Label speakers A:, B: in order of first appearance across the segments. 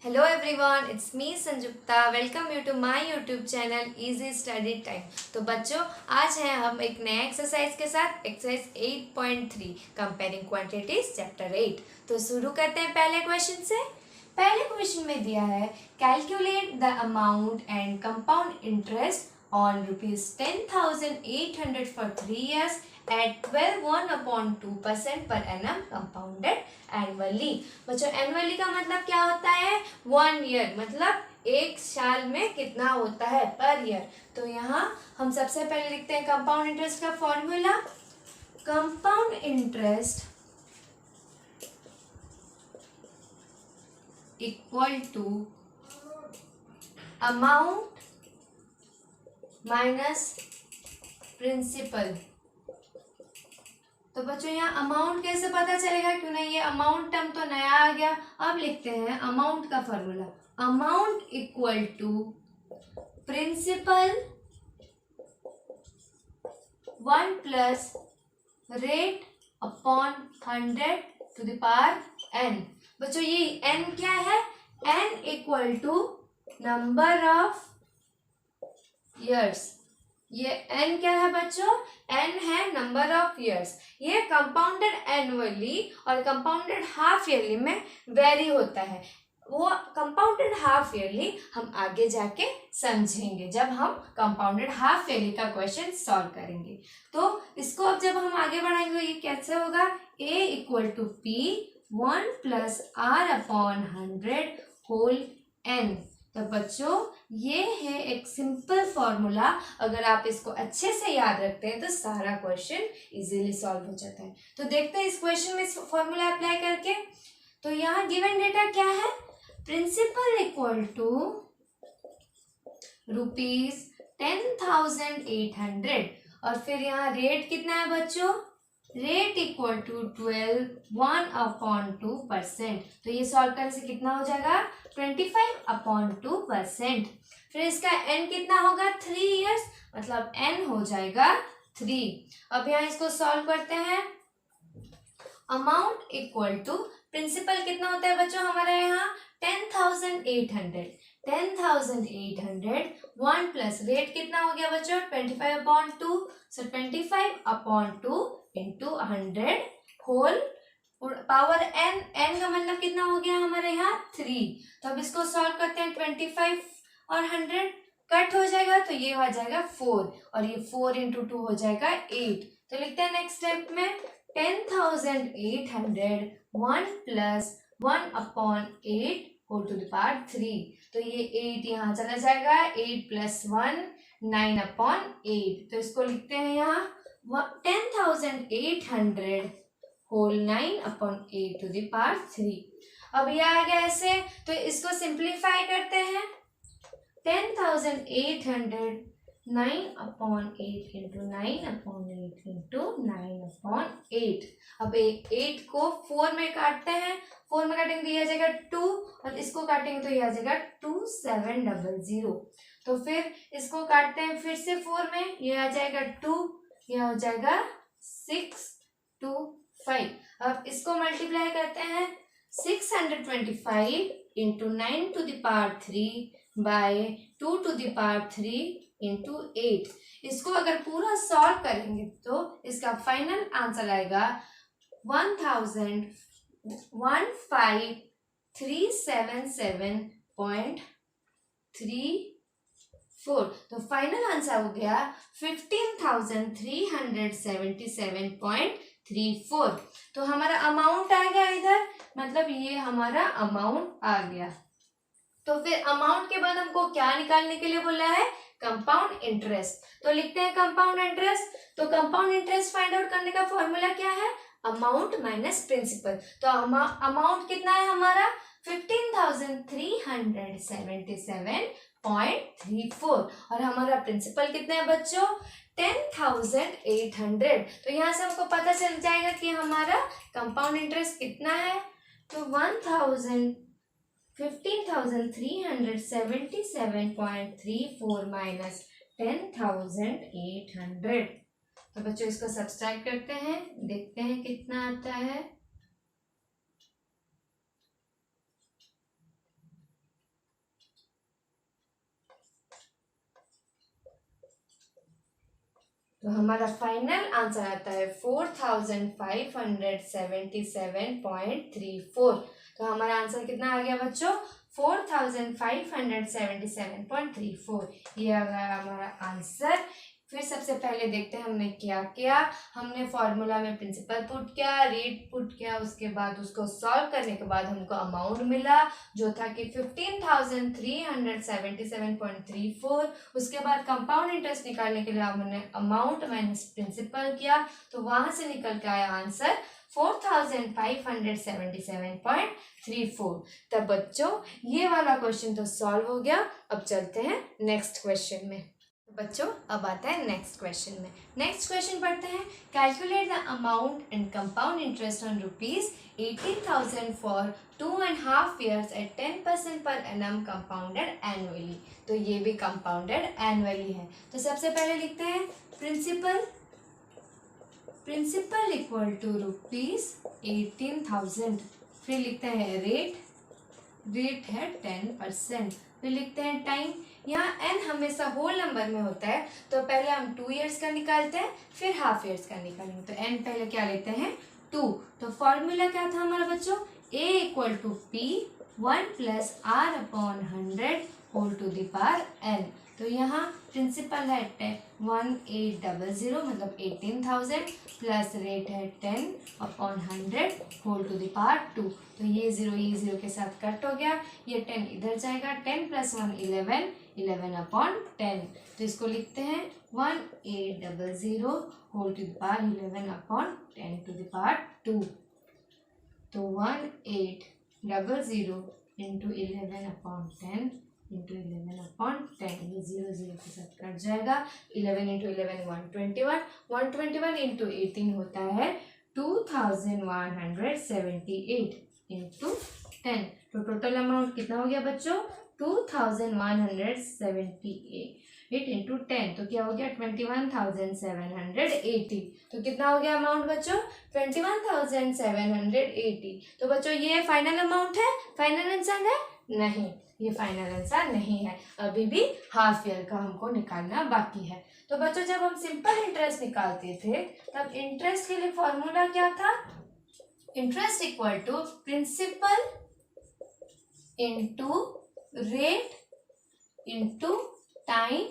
A: Hello everyone, it's me Sanjukta. Welcome you to my YouTube channel easy study time. तो बच्चों, आज हैं हम एक नए एक्सरसाइज के साथ, एक्सरसाइज 8.3 कंपेयरिंग क्वांटिटीज चैप्टर 8. तो शुरू करते हैं पहले क्वेश्चन से. पहले क्वेश्चन में दिया है calculate the amount and compound interest on rupees 10,800 for 3 years at 12.1/2% per annum compounded annually. बच्चों एनुअली का मतलब क्या होता है? 1 ईयर, मतलब एक साल में कितना होता है पर ईयर. तो यहाँ हम सबसे पहले लिखते हैं कंपाउंड इंटरेस्ट का formula. Compound interest equal to amount minus principal. तो बच्चों यहाँ अमाउंट कैसे पता चलेगा? क्यों नहीं, ये अमाउंट टर्म तो नया आ गया. अब लिखते हैं अमाउंट का formula. Amount equal to principal 1 plus rate upon 100 to the power n. बच्चों ये n क्या है? n equal to number of years. ये n क्या है बच्चों? n है नंबर ऑफ ईयर्स. ये कंपाउंडेड एनुअली और कंपाउंडेड हाफ ईयरली में वेरी होता है. वो कंपाउंडेड हाफ ईयरली हम आगे जाके समझेंगे जब हम कंपाउंडेड हाफ ईयरली का क्वेश्चन सॉल्व करेंगे. तो इसको अब जब हम आगे बढ़ाएंगे ये कैसे होगा? a equal to P 1 plus R upon 100 whole n. तो बच्चों ये है एक सिंपल फॉर्मूला. अगर आप इसको अच्छे से याद रखते हैं तो सारा क्वेश्चन इजीली सॉल्व हो जाता है. तो देखते हैं इस क्वेश्चन में इस फॉर्मूला अप्लाई करके. तो यहाँ गिवन डेटा क्या है? प्रिंसिपल इक्वल टू रुपीज 10,800 और फिर यहाँ रेट कितना है बच्चों? Rate equal to 1/2%. तो ये सॉल्व करने से कितना हो जाएगा? 25/2%. फिर इसका n कितना होगा? 3 इयर्स, मतलब n हो जाएगा 3. अब यहाँ इसको सॉल्व करते हैं. अमाउंट इक्वल टू प्रिंसिपल कितना होता है बच्चों हमारे यहाँ? 10,800. 10,800 1 प्लस रेट कितना हो गया बच्चों? 25/2. So 25/2 into 100 whole power n. n का मतलब कितना हो गया हमारे यहाँ? 3. तो अब इसको सॉल्व करते हैं. 25 और 100 कट हो जाएगा तो ये हो जाएगा 4 और ये 4 इंटू 2 हो जाएगा 8. तो लिखते हैं नेक्स्ट स्टेप में 10,800 1 plus 1/8 whole to the power 3. तो ये 8 यहाँ चला जाएगा. 8 प्लस 1 9/8. तो इसको लिखते हैं यहाँ 10,800 होल 9/8 टू द पावर 3. अब ये आ गया ऐसे. तो इसको सिंप्लीफाई करते हैं. 10,800 9/8 इंटू 9/8 इंटू 9/8. अब 8 को 4 में काटते हैं. 4 में काटेंगे तो ये आ जाएगा 2 और इसको काटेंगे तो ये आ जाएगा 2700. तो फिर इसको काटते हैं फिर से 4 में. ये आ जाएगा 2, यह हो जाएगा 625. अब इसको मल्टीप्लाई करते हैं. 625 into 9 to the power 3 by 2 to the power 3 into 8. इसको अगर पूरा सॉल्व करेंगे तो इसका फाइनल आंसर आएगा 1,377.34. तो फाइनल आंसर हो गया 15,377.34. तो हमारा अमाउंट आ गया इधर, मतलब ये हमारा अमाउंट आ गया. तो फिर अमाउंट के बाद हमको क्या निकालने के लिए बोला है? Compound interest. तो लिखते हैं कंपाउंड इंटरेस्ट. तो कंपाउंड इंटरेस्ट फाइंड आउट करने का फॉर्मूला क्या है? Amount minus principal. तो अमाउंट कितना है हमारा? 15,377.34 और हमारा प्रिंसिपल कितना है बच्चों? 10,800. तो यहाँ से हमको पता चल जाएगा कि हमारा कंपाउंड इंटरेस्ट कितना है. तो 15,377.34 माइनस 10,800. तो बच्चों इसको सब्सट्रैक्ट करते हैं, देखते हैं कितना आता है. तो हमारा फाइनल आंसर आता है 4577.34। तो हमारा आंसर कितना आ गया बच्चों? 4577.34। ये आ गया हमारा आंसर। फिर सबसे पहले देखते हैं हमने क्या किया। हमने फॉर्मूला में प्रिंसिपल पुट किया, रेट पुट किया, उसके बाद उसको सॉल्व करने के बाद हमको अमाउंट मिला जो था कि 15,377.34। उसके बाद कंपाउंड इंटरेस्ट निकालने के लिए हमने अमाउंट माइनस प्रिंसिपल किया, तो वहां से निकल के आया आंसर 4577.34। तब बच्चों ये वाला क्वेश्चन तो सॉल्व हो गया। अब चलते हैं नेक्स्ट क्वेश्चन में। बच्चों अब आता है नेक्स्ट क्वेश्चन में। नेक्स्ट क्वेश्चन पढ़ते हैं। Calculate the amount and compound interest on ₹18,000 for 2.5 years at 10% per annum compounded annually। तो ये भी कंपाउंडेड एनुअली है। तो सबसे पहले लिखते हैं प्रिंसिपल इक्वल टू ₹18,000। फिर लिखते हैं रेट है 10%। फिर लिखते हैं टाइम। यहाँ n हमेशा होल नंबर में होता है, तो पहले हम 2 years का निकालते हैं, फिर हाफ ईयर्स का निकालेंगे। तो n पहले क्या लेते हैं? 2। तो फॉर्मूला क्या था हमारा बच्चों? a equal to p 1 + r/100 whole to the power n। तो यहाँ प्रिंसिपल है 1800 मतलब 18,000 प्लस रेट है 10/100 होल टू द पावर 2। तो ये जीरो के साथ कट हो गया, ये 10 इधर जाएगा, 10 + 1 11, 11/10। तो इसको लिखते हैं 1800 whole to the power 11/10 to the power 2। तो 1800 इंटू 11/10 इंटू 11/10, ये 0 के साथ कट जाएगा। 11 इंटू 11 121, 121 इंटू 18 होता है 2178 इंटू 10। तो टोटल अमाउंट कितना हो गया बच्चों? 2178 इंटू 10, तो क्या हो गया? 21,780। तो कितना हो गया अमाउंट बच्चों? 21,780। तो बच्चों ये फाइनल अमाउंट है, फाइनल आंसर है? नहीं, ये फाइनल आंसर नहीं है, अभी भी हाफ ईयर का हमको निकालना बाकी है। तो बच्चों जब हम सिंपल इंटरेस्ट निकालते थे तब इंटरेस्ट के लिए फॉर्मूला क्या था? Interest equal to principal into rate into time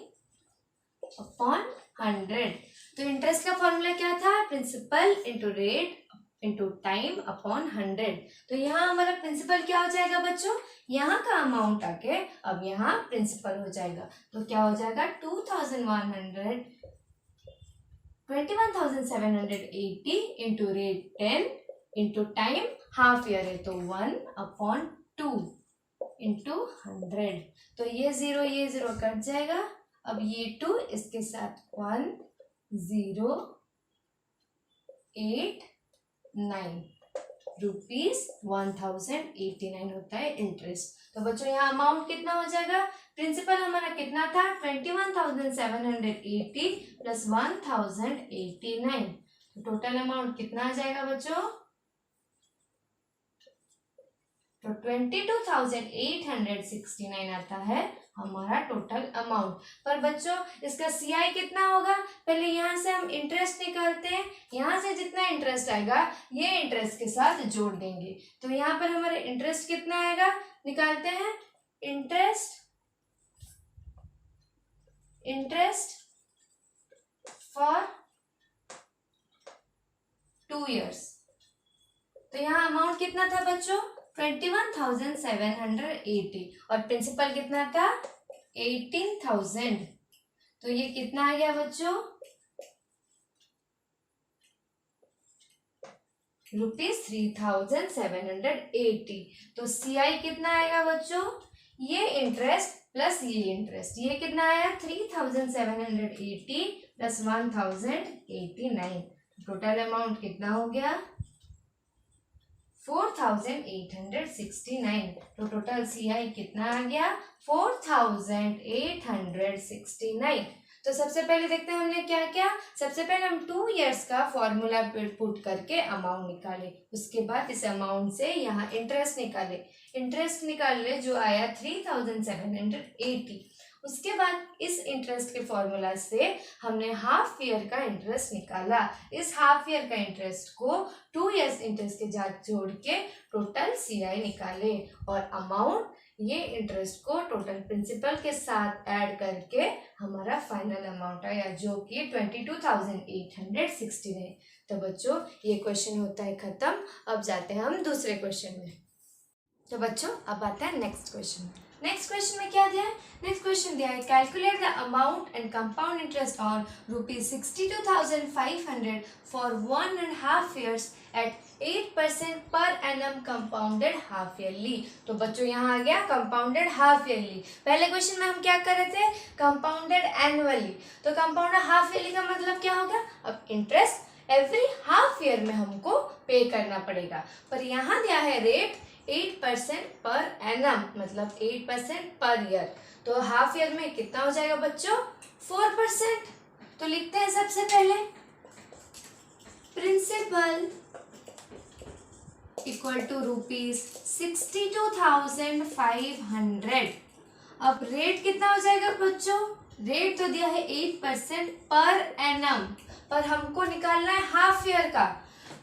A: upon 100। तो इंटरेस्ट का फॉर्मूला क्या था? Principal into rate into time upon 100। तो यहाँ हमारा प्रिंसिपल क्या हो जाएगा बच्चों? यहाँ का अमाउंट आके अब यहाँ प्रिंसिपल हो जाएगा। तो क्या हो जाएगा? 21,780 into rate 10 into time half year है तो 1/2 इंटू 100। तो ये जीरो कट जाएगा। अब ये 2 इसके साथ 1089 रुपीज 1089 होता है इंटरेस्ट। तो बच्चों यहाँ अमाउंट कितना हो जाएगा? प्रिंसिपल हमारा कितना था? 21,780 प्लस 1089। तो टोटल अमाउंट कितना आ जाएगा बच्चों? तो 22,869 आता है हमारा टोटल अमाउंट। पर बच्चों इसका CI कितना होगा? पहले यहाँ से हम इंटरेस्ट निकालते हैं, यहाँ से जितना इंटरेस्ट आएगा ये इंटरेस्ट के साथ जोड़ देंगे। तो यहाँ पर हमारा इंटरेस्ट कितना आएगा? निकालते हैं इंटरेस्ट फॉर 2 years। तो यहाँ अमाउंट कितना था बच्चों? 21,780 और प्रिंसिपल कितना था? 18,000। तो ये कितना आ गया बच्चों? ₹3,780। तो CI कितना आएगा बच्चों? ये इंटरेस्ट प्लस ये इंटरेस्ट, ये कितना आया? 3,780 प्लस 1,089। टोटल अमाउंट कितना हो गया? 4,869। तो टोटल CI कितना आ गया? 4,869। तो सबसे पहले देखते हैं हमने क्या किया। सबसे पहले हम 2 years का फॉर्मूला पुट करके अमाउंट निकाले, उसके बाद इस अमाउंट से यहाँ इंटरेस्ट निकाले जो आया 3,780। उसके बाद इस इंटरेस्ट के फॉर्मूला से हमने हाफ ईयर का इंटरेस्ट निकाला। इस हाफ ईयर का इंटरेस्ट को 2 इयर्स इंटरेस्ट के साथ जोड़ के टोटल CI निकाले और अमाउंट ये इंटरेस्ट को टोटल प्रिंसिपल के साथ ऐड करके हमारा फाइनल अमाउंट आया जो कि 22,860 है। तो बच्चों ये क्वेश्चन होता है खत्म। अब जाते हैं हम दूसरे क्वेश्चन में। तो बच्चों अब आता है नेक्स्ट क्वेश्चन। नेक्स्ट क्वेश्चन में क्या दिया है? नेक्स्ट क्वेश्चन दिया है calculate the amount and compound interest on ₹62,500 for 1.5 years at 8% per annum compounded half yearly. तो बच्चों यहाँ आ गया कंपाउंडेड हाफ ईयरली। पहले क्वेश्चन में हम क्या कर रहे थे? Compounded annually. तो कंपाउंडेड हाफ ईयरली का मतलब क्या हो गया? अब इंटरेस्ट एवरी हाफ ईयर में हमको पे करना पड़ेगा। पर यहाँ दिया है रेट 8% पर एनम मतलब 8% पर ईयर। तो हाफ ईयर में कितना हो जाएगा बच्चों? 4%। तो लिखते हैं सबसे पहले प्रिंसिपल इक्वल टू ₹62,500। अब रेट कितना हो जाएगा बच्चों? रेट तो दिया है 8% पर एनम, पर हमको निकालना है हाफ ईयर का।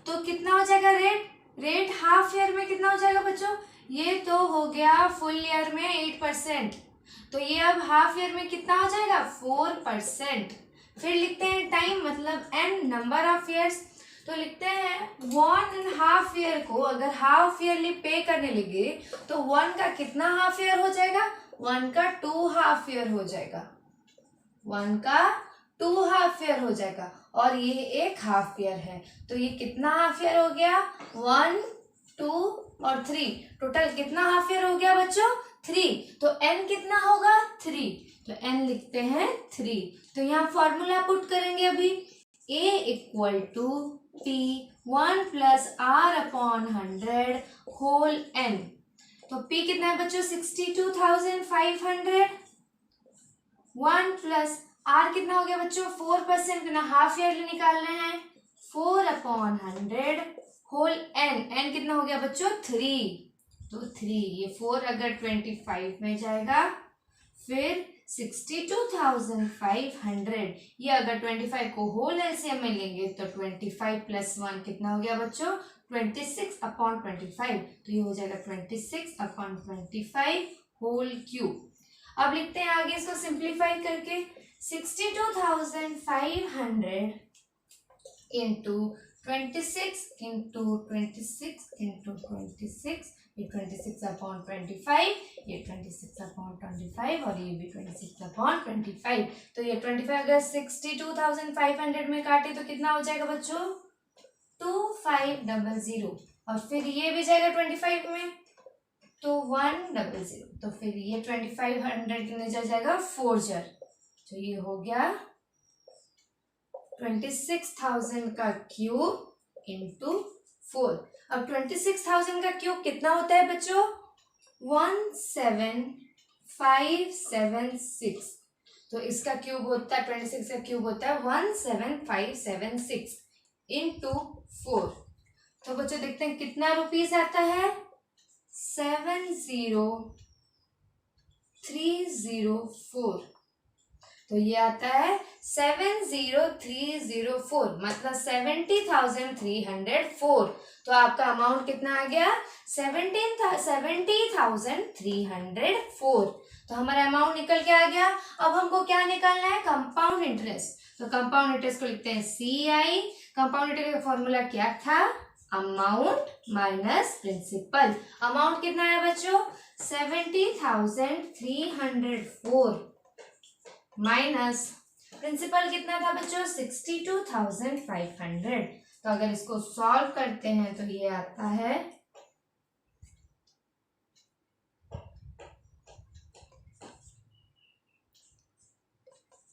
A: तो कितना हो जाएगा रेट? रेट हाफ ईयर में कितना हो जाएगा बच्चों? ये तो हो गया फुल ईयर में 8%, तो ये अब हाफ ईयर में कितना हो जाएगा? 4%। फिर लिखते हैं टाइम मतलब n नंबर ऑफ ईयर्स। तो लिखते हैं 1.5 ईयर को अगर हाफ ईयरली पे करने लगे तो 1 का कितना हाफ ईयर हो जाएगा? 1 का 2 हाफ ईयर हो जाएगा। 1 का 2 हाफ ईयर हो जाएगा और ये एक हाफ ईयर है। तो ये कितना हाफ ईयर हो गया? 1, 2 और 3। टोटल कितना हाफ ईयर हो गया बच्चों? 3। तो n कितना होगा? 3। तो n लिखते हैं 3। तो यहाँ फॉर्मूला पुट करेंगे अभी a equal to P1 plus R upon 100 whole n। तो P कितना है बच्चों? 62,500। 1 प्लस R कितना हो गया बच्चों? 4% ना हाफ ईयरली निकालना है। 4 अपॉन 100 होल n। n कितना हो गया बच्चों? 3। तो 3 ये 4 अगर 25 में जाएगा फिर 62,500 ये अगर 25 को होल एलसीएम में लेंगे तो 25 प्लस 1 कितना हो गया बच्चों? 26 अपॉन 25। तो ये हो जाएगा 26 अपॉन 25 होल क्यूब। अब लिखते हैं आगे इसको सिंप्लीफाई करके 62,500 इंटू 26 इंटू 26 इंटू 26, ये 26 अपॉन 25, ये 26 अपॉन 25 और ये भी 26 अपॉन 25। तो ये 25 अगर 62,500 में काटे तो कितना हो जाएगा बच्चों? 2500। और फिर ये भी जाएगा 25 में तो 100। तो फिर ये 2500 कितने जाएगा? 4 जर। तो ये हो गया 26,000 का क्यूब इंटू 4। अब 26,000 का क्यूब कितना होता है बच्चों? 17576। तो इसका क्यूब होता है 26 का क्यूब होता है 17576 इंटू 4। तो बच्चों देखते हैं कितना रुपीस आता है? 70304। तो ये आता है 70304 मतलब 70,304। तो आपका अमाउंट कितना आ गया? 70,304। तो हमारा अमाउंट निकल के आ गया। अब हमको क्या निकालना है? Compound interest. तो कंपाउंड इंटरेस्ट को लिखते हैं CI। कंपाउंड इंटरेस्ट का फॉर्मूला क्या था? Amount minus principal. अमाउंट कितना है बच्चों? 70,304 माइनस प्रिंसिपल कितना था बच्चों? 62,500। तो अगर इसको सॉल्व करते हैं तो ये आता है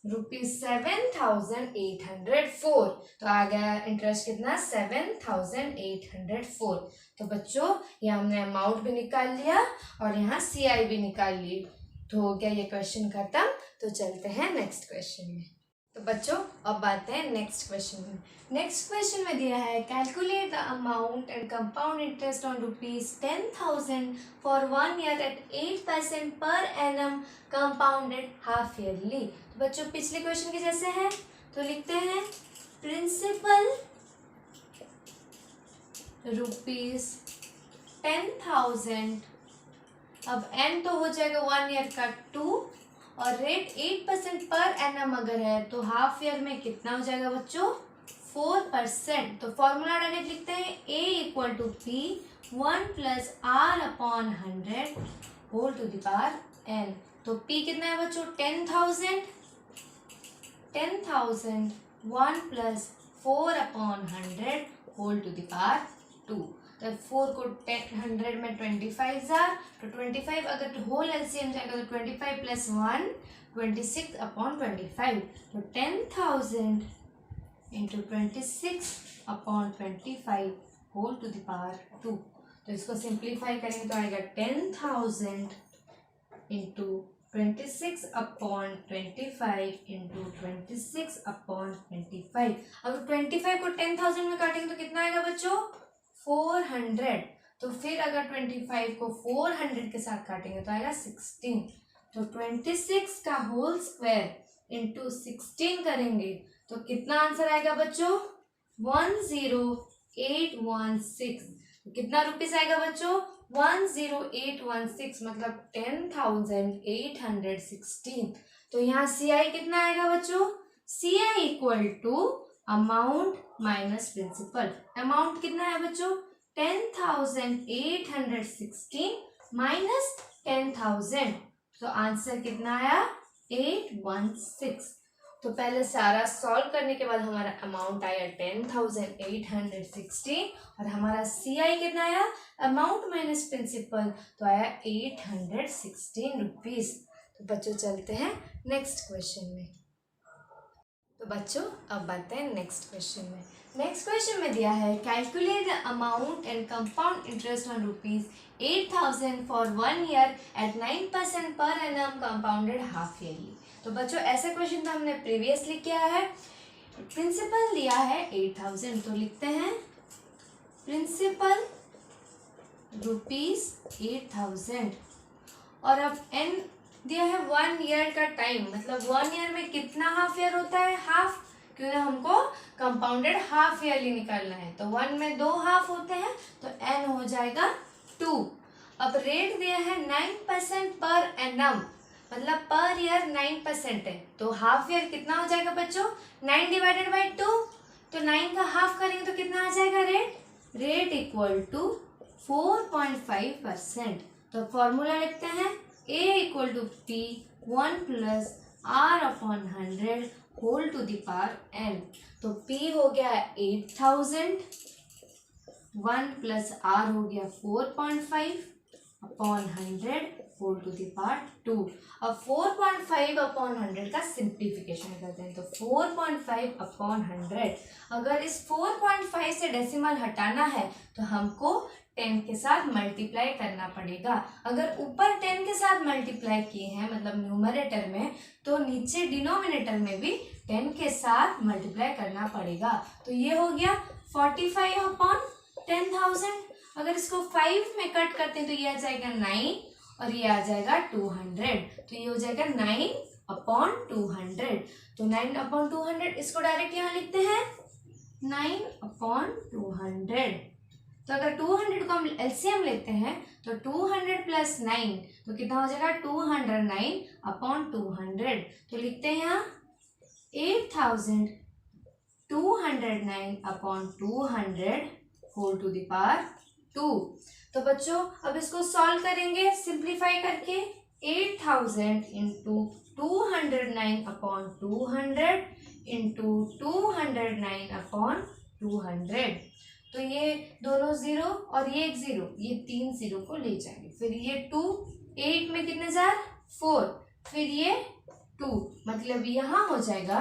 A: ₹7,804। तो आ गया इंटरेस्ट कितना? 7,804। तो बच्चों ये हमने अमाउंट भी निकाल लिया और यहाँ CI भी निकाल ली। तो हो गया ये क्वेश्चन खत्म। तो चलते हैं नेक्स्ट क्वेश्चन में। तो बच्चों अब आते हैं नेक्स्ट क्वेश्चन में। नेक्स्ट क्वेश्चन में दिया है calculate the amount and compound interest on ₹10,000 for 1 year at 8% per annum compounded half yearly. तो बच्चों पिछले क्वेश्चन के जैसे है, तो लिखते हैं प्रिंसिपल ₹10,000, अब एन तो हो जाएगा 1 ईयर का 2 और रेट 8% पर एनम अगर है तो हाफ ईयर में कितना हो जाएगा बच्चों 4%। तो फॉर्मूला डायरेक्ट लिखते हैं A equal to P 1 plus R upon 100 whole to the power n। तो P कितना है बच्चों 10,000 1 plus 4 upon 100 whole to the power 2। तो 4 को 100 में 25 जार, तो 25 अगर होल एलसीएम जाएगा तो 25 प्लस 1 26 अपॉन 25। तो 10,000 into 26 upon 25 whole to the power 2। तो इसको सिंप्लीफाई करेंगे तो आएगा 10,000 इंटू 26 अपॉन 25 इंटू 26 अपॉन 25। अब 25 को 10,000 में काटेंगे तो कितना आएगा बच्चों 400। तो फिर अगर 25 को 400 के साथ काटेंगे तो आएगा 16। तो 26 का होल स्क्वायर इंटू 16 करेंगे तो कितना आंसर आएगा बच्चों 10816। कितना रुपीस आएगा बच्चों 10816 मतलब 10,816। तो यहाँ CI कितना आएगा बच्चों CI equal to amount minus principal. Amount कितना है बच्चों 10,816 माइनस 10,000। तो आंसर कितना आया 816। तो पहले सारा सॉल्व करने के बाद हमारा अमाउंट आया 10,816 और हमारा CI कितना आया अमाउंट माइनस प्रिंसिपल तो आया 816 रुपीज। तो बच्चों चलते हैं नेक्स्ट क्वेश्चन में। तो बच्चों अब आते हैं नेक्स्ट क्वेश्चन में। नेक्स्ट क्वेश्चन में दिया है calculate the amount and compound interest on ₹8,000 for 1 year at 9% per annum compounded half yearly. तो बच्चों ऐसा क्वेश्चन तो हमने प्रीवियसली किया है। प्रिंसिपल दिया है 8,000 तो लिखते हैं प्रिंसिपल ₹8,000 और अब एन दिया है 1 ईयर का टाइम, मतलब 1 ईयर में कितना हाफ ईयर होता है हाफ, क्योंकि हमको कंपाउंडेड हाफ ईयरली निकालना है। तो 1 में 2 हाफ होते हैं तो एन हो जाएगा 2। अब रेट दिया है 9% पर एनम, मतलब पर ईयर 9% है तो हाफ ईयर कितना हो जाएगा बच्चों 9 डिवाइडेड बाई 2। तो 9 का हाफ करेंगे तो कितना आ जाएगा रेट इक्वल टू 4.5%। तो फॉर्मूला लिखते हैं A equal to P 1 plus R upon 100 whole to the power n। तो P हो गया 8,000 1 प्लस R हो गया 4.5 upon 100 whole to the power 2। अब 4.5 अपॉन 100 का सिंप्लीफिकेशन करते हैं तो 4.5 अपॉन 100। अगर इस 4.5 से डेसिमल हटाना है तो हमको 10 के साथ मल्टीप्लाई करना पड़ेगा। अगर ऊपर 10 के साथ मल्टीप्लाई किए हैं मतलब न्यूमरेटर में तो नीचे डिनोमिनेटर में भी 10 के साथ मल्टीप्लाई करना पड़ेगा। तो ये हो गया 45 अपॉन 10,000। अगर इसको 5 में कट करते हैं तो ये आ जाएगा 9 और ये आ जाएगा 200। तो ये हो जाएगा 9 अपॉन 200। तो 9 अपॉन 200 इसको डायरेक्ट यहाँ लिखते हैं 9 अपॉन 200। तो अगर 200 को हम एलसीएम लेते हैं तो 200 प्लस 9 तो कितना हो जाएगा 209 अपॉन 200। तो लिखते हैं यहाँ 8,209 upon 200 whole to the power 2। तो बच्चों अब इसको सॉल्व करेंगे सिंप्लीफाई करके 8,000 इंटू 209 अपॉन 200 इंटू 209 अपॉन 200। तो ये दोनों 0 और ये एक 0, ये 3 0 को ले जाएंगे। फिर ये 2 8 में कितने जार 4, फिर ये 2 मतलब यहाँ हो जाएगा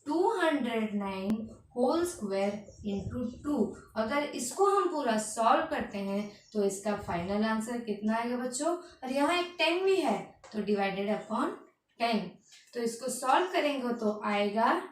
A: 209 होल स्क्वायर इंटू 2। अगर इसको हम पूरा सॉल्व करते हैं तो इसका फाइनल आंसर कितना आएगा बच्चों। और यहाँ एक 10 भी है तो डिवाइडेड अपॉन 10। तो इसको सॉल्व करेंगे तो आएगा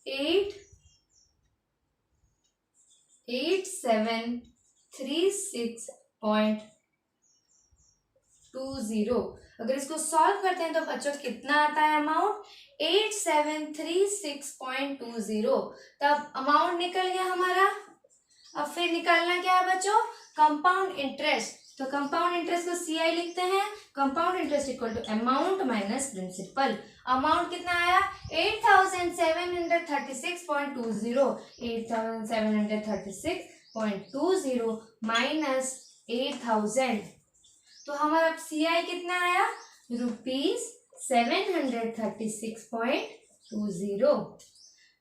A: 8736.20। अगर इसको सॉल्व करते हैं तो बच्चों कितना आता है अमाउंट 8736.20। तब अमाउंट निकल गया हमारा। अब फिर निकालना क्या है बच्चों, कंपाउंड इंटरेस्ट। तो कंपाउंड इंटरेस्ट को CI लिखते हैं, compound interest equal to amount minus principal. Amount कितना आया 8736.20, 8736.20 माइनस 8000। तो हमारा CI कितना आया ₹736.20।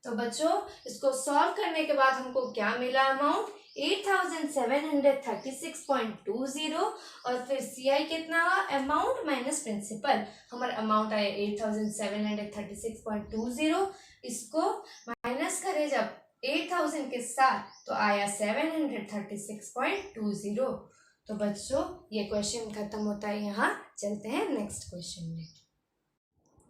A: तो बच्चों इसको सॉल्व करने के बाद हमको क्या मिला अमाउंट 8736.20 और फिर CI कितना हुआ अमाउंट माइनस प्रिंसिपल। हमारा अमाउंट आया 8736.20, इसको माइनस करें जब 8000 के साथ तो आया 736.20। तो बच्चों ये क्वेश्चन खत्म होता है यहाँ। चलते हैं नेक्स्ट क्वेश्चन में।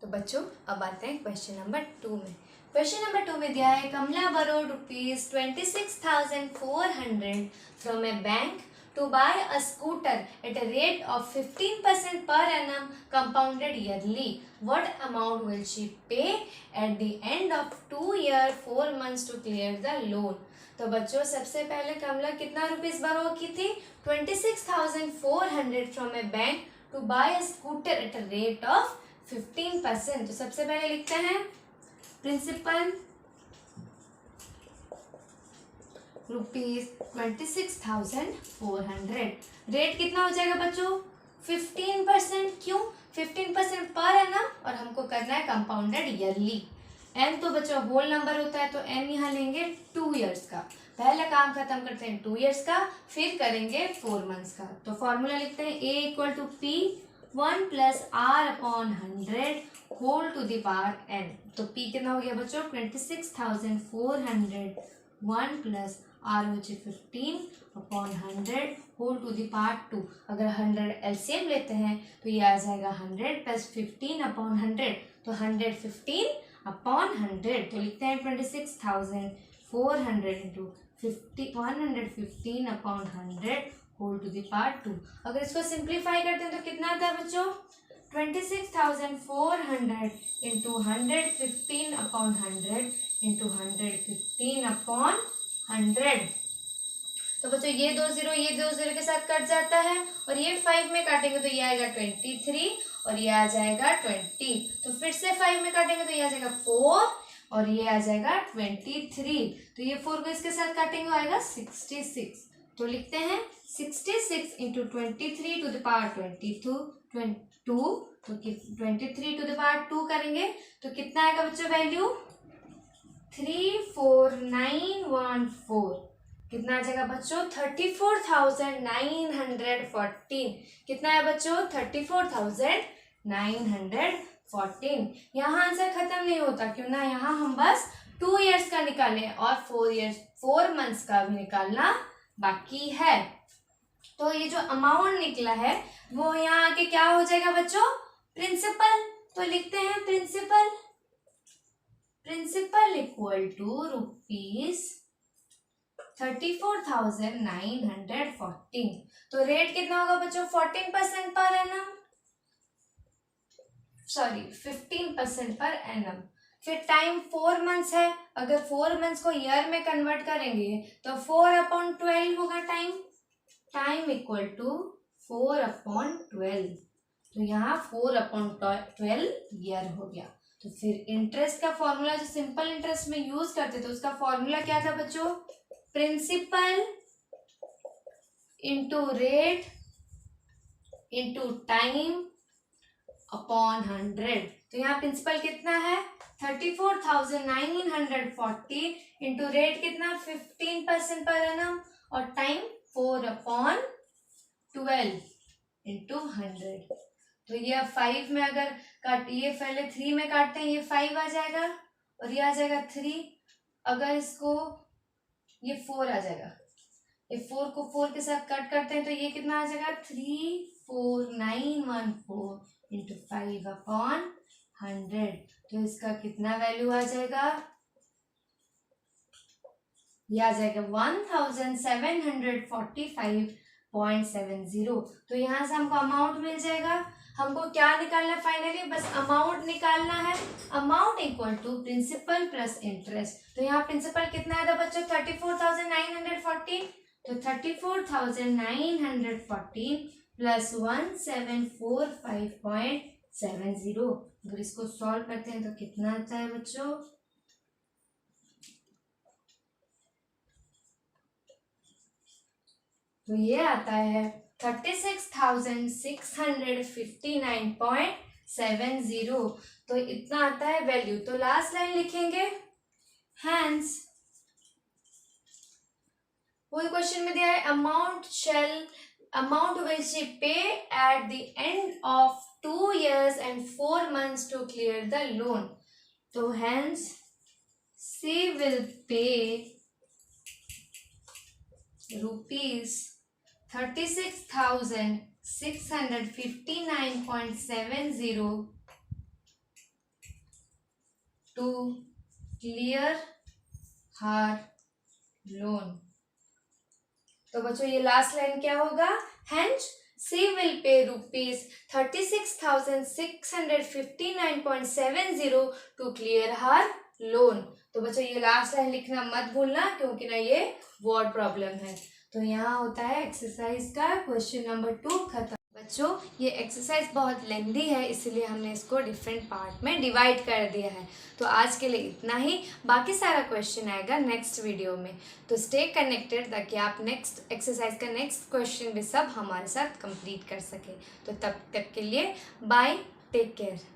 A: तो बच्चों अब आते हैं क्वेश्चन नंबर 2 में। क्वेश्चन नंबर 2 में दिया है कमला borrowed ₹26,400 from a bank to buy a scooter at a rate of 15% per annum compounded yearly. What amount will she pay at the end of 2 years 4 months to clear the loan? तो बच्चों सबसे पहले कमला कितना rupees borrow की थी 26,400 from a bank to buy a scooter at a rate of 15%। तो सबसे पहले लिखते हैं प्रिंसिपल ₹26,400। रेट कितना हो जाएगा बच्चों 15%। क्यों 15% पर एनम और हमको करना है कंपाउंडेड ईयरली। एन तो बच्चों होल नंबर होता है तो एन यहाँ लेंगे 2 इयर्स का। पहला काम खत्म करते हैं 2 इयर्स का, फिर करेंगे 4 मंथ्स का। तो फॉर्मूला लिखते हैं A equal to P1 + R/100 whole to the power n। तो P कितना हो गया बच्चों 26,400 1 + R हो जाए 15/100 होल टू द पावर 2। अगर 100 LCM लेते हैं तो ये आ जाएगा 100 + 15/100 तो 115/100। तो लिखते हैं 26,400 into 115/100 whole to the power 2। अगर इसको सिंप्लीफाई करते हैं तो कितना आता है बच्चों 26,400 इंटू 115/100 इंटू 115/100। तो बच्चों ये 2 0 के साथ कट जाता है और ये 5 में काटेंगे तो ये आएगा 23 और ये आ जाएगा 20। तो फिर से 5 में काटेंगे तो ये आ जाएगा 4 और ये आ जाएगा 23। तो ये 4 को इसके साथ काटेंगे आएगा 66। तो लिखते हैं 66 इंटू 23 टू द पावर 22 तो 23 टू द पावर 2 करेंगे तो कितना आएगा बच्चों वैल्यू 34914। कितना आ जाएगा बच्चों 34,914। कितना है बच्चों 34,914। यहाँ आंसर खत्म नहीं होता क्यों ना, यहाँ हम बस 2 इयर्स का निकालें और 4 मंथ्स का भी निकालना बाकी है। तो ये जो अमाउंट निकला है वो यहाँ आके क्या हो जाएगा बच्चों प्रिंसिपल। तो लिखते हैं प्रिंसिपल इक्वल टू ₹34,914। तो रेट कितना होगा बच्चों 14% per annum, sorry 15% per annum. फिर टाइम 4 मंथ्स है, अगर 4 मंथ्स को ईयर में कन्वर्ट करेंगे तो 4/12 होगा टाइम इक्वल टू 4/12। तो यहाँ 4/12 ईयर हो गया। तो फिर इंटरेस्ट का फॉर्मूला जो सिंपल इंटरेस्ट में यूज करते थे उसका फॉर्मूला क्या था बच्चों principal into rate into time upon 100। तो यहाँ प्रिंसिपल कितना है 34,940 इंटू रेट कितना 15% पर एनम और टाइम 4/12 इंटू 100। तो ये 5 में अगर काट ये पहले 3 में काटते हैं ये 5 आ जाएगा और ये आ जाएगा 3। अगर इसको ये 4 आ जाएगा, ये 4 को 4 के साथ कट करते हैं तो ये कितना आ जाएगा 34914 इंटू 5/100। तो इसका कितना वैल्यू आ जाएगा ये आ जाएगा 1745.70। तो यहाँ से हमको अमाउंट मिल जाएगा। हमको क्या निकालना है फाइनली, बस अमाउंट निकालना है। Amount equal to principal plus interest. तो यहाँ प्रिंसिपल कितना आएगा बच्चों, 34,914। तो 34,914 प्लस 1745.70। अगर इसको सॉल्व करते हैं तो कितना आता है बच्चों, तो ये आता है 36,659.70। तो इतना आता है वैल्यू। तो लास्ट लाइन लिखेंगे, हैंस वही क्वेश्चन में दिया है, अमाउंट विल शी पे at the end of 2 years and 4 months to clear the loan। तो hence she will pay rupees 36,659.70 to clear her loan। तो बच्चों ये लास्ट लाइन क्या होगा, hence she will pay rupees 36,659.70 to clear her loan। तो बच्चों ये last line लिखना मत भूलना, क्योंकि ना ये वर्ड प्रॉब्लम है। तो यहाँ होता है एक्सरसाइज का क्वेश्चन नंबर 2 खत्म। बच्चों ये एक्सरसाइज बहुत लेंदी है, इसलिए हमने इसको डिफरेंट पार्ट में डिवाइड कर दिया है। तो आज के लिए इतना ही, बाकी सारा क्वेश्चन आएगा नेक्स्ट वीडियो में। तो स्टे कनेक्टेड ताकि आप नेक्स्ट एक्सरसाइज का नेक्स्ट क्वेश्चन भी सब हमारे साथ कंप्लीट कर सके। तो तब तक के लिए बाय, टेक केयर।